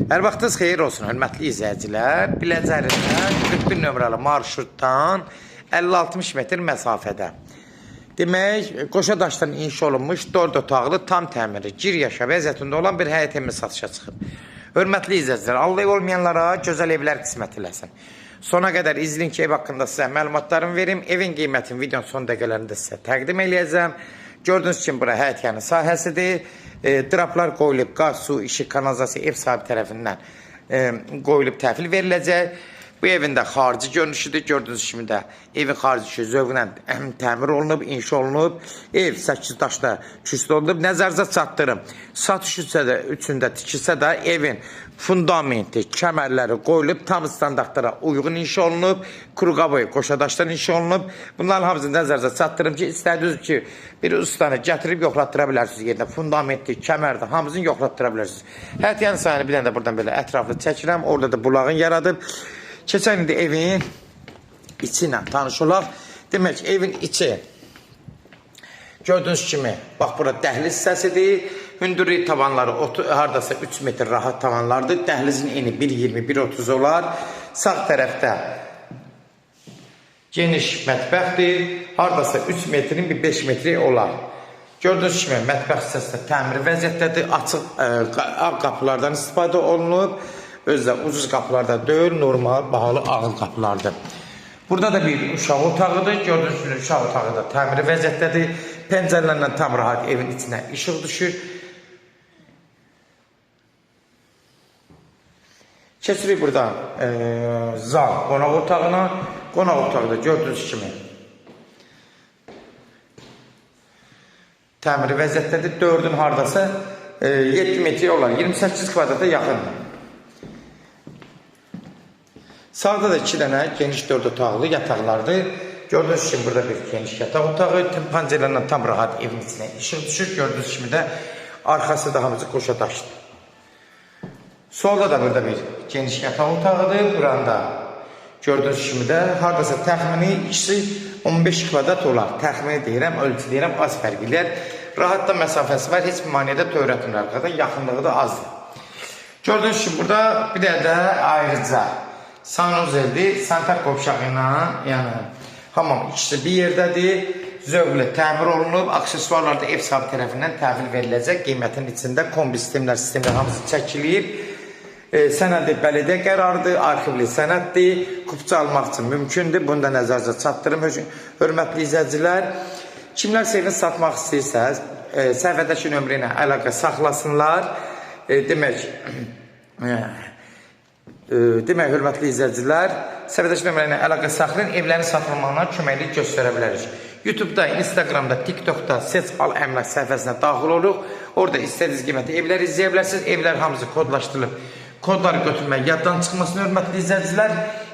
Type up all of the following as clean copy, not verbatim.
Hər vaxtınız xeyir olsun, hörmətli izləyicilər. Biləcərindən 41 nömrəli marşrutdan 50-60 metr məsafədə. Demək, Qoşadaşdan inşa olunmuş 4 otaqlı tam təmiri, gir yaşa vəziyyətində olan bir həyət evi satışa çıxıb. Hörmətli izləyicilər, Allah ev olmayanlara gözəl evlər qismət eləsin. Sona qədər izləyin ki, ev haqqında sizə məlumatlarımı verim. Evin qiymətini videonun son dəqiqələrində sizə təqdim eləyəcəm. Gördüyünüz kimi bura həyət yanı sahəsidir. Draplar qoyulub, qaz, su, işıq, kanalizasiya ev sahibi tərəfindən qoyulub təhvil veriləcək. Bu evin də xarici görünüşüdür. Gördüyünüz kimi də evin xarici zövqlə təmir olunub, inşa olunub. Ev 8 daşla kürsü olunub. Nəzərinizə çatdırım. Satış üçündə tikilsə də evin fundamenti, kəmərləri qoyulub, tam standartlara uyğun inşa olunub. Quruqaboy Qoşadaşdan inşa olunub. Bunların hamısını nəzərinizə çatdırım ki, istədiniz ki, bir ustanı gətirib yoxlatdıra bilərsiniz yerində. Fundamenti, kəmərdə hamısını yoxlatdıra bilərsiniz. Həyət yanı sahəni bir dənə də buradan belə ətraflı çəkirəm. Orada da bulağın yaradıb. Keçən indi evin içi ilə tanış olaq. Demək, evin içi gördüyünüz kimi, bax, bura dəhliz hissəsidir. Hündürlük tavanları haradasa 3 metr rahat tavanlardır. Dəhlizin eni 1.20-1.30 olar. Sağ tərəfdə geniş mətbəxdir. Haradasa 3 metrin 5 metri olar. Gördüyünüz kimi, mətbəx hissəsində təmir vəziyyətdədir. Açıq ağ qapılardan istifadə olunub. Özdə ucuz qapılarda deyil, normal, bahalı ağır qapılardır. Burada da bir uşaq otağıdır. Gördüyünüz kimi, uşaq otağı da təmiri vəziyyətdədir. Pəncərlərlə tam rahat evin içinə işıq düşür. Keçirik buradan zal, qonaq otağına. Qonaq otağı da gördüyünüz kimi təmiri vəziyyətdədir. 4-ün haradasa 7 metri olar, 28 kvadrata yaxındır. Sağda da 2 dənə geniş 4 otaqlı yataqlardır. Gördüyünüz kimi burada bir geniş yataq otağı. Pəncərlərlə tam rahat evin içinə işıq düşür. Gördüyünüz kimi də arxası da hamısı Qoşadaşdır. Solda da burada bir geniş yataq otağıdır. Buranda gördüyünüz kimi də haradasa təxmini ikisi 15 kvadrat olar. Təxmini deyirəm, ölçü deyirəm, az fərq edir. Rahat da məsafəsi var. Heç bir maniyyədə törətmir arxada. Yaxınlığı da azdır. Gördüyünüz kimi burada bir də ayrıca sanuzeldir. Sanitar qovşağı ilə, yəni hamam ikisi bir yerdədir. Zövqlə təmir olunub. Aksesuarlar da ev sahibi tərəfindən təhvil veriləcək. Qiymətin içində kombi sistemlər hamısı çəkilib. Sənədi bələdiyyə qərarıdır, arxivli sənəddir. Kupça almaq üçün mümkündür. Bunu da nəzərinizə çatdırım. Hörmətli izləyicilər, kimlər evini satmaq istəyirsəz, səhifədəki nömrə ilə əlaqə saxlasınlar. Demək, hörmətli izləyicilər, səhifədəki nömrə ilə əlaqə saxlayın, evlərin satılmağına köməklik göstərə bilərik. YouTube'da, Instagram'da, TikTok'da Seç Al Əmlak səhifəsinə daxil oluq. Orada istədiyiniz qiymətli evlər izləyə bilərsiniz. Evlər hamısı kodlaşdırılıb. Kodları götürmək yaddan çıxmasını, hörmətli izləyicilər.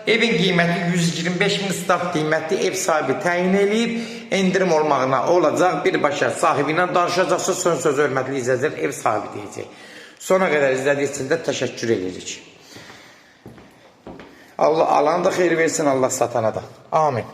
Evin qiyməti 125.000 start qiymətli ev sahibi təyin edib. Endirim olmağına olacaq. Birbaşa sahibi ilə danışacaqsınız. Son sözü hörmətli izləyicilər ev sahibi deyəcək. Sona qədər izlədiyiniz üçün də təşəkkür edirik. Allah alanı da xeyir versin, Allah satana da. Amin.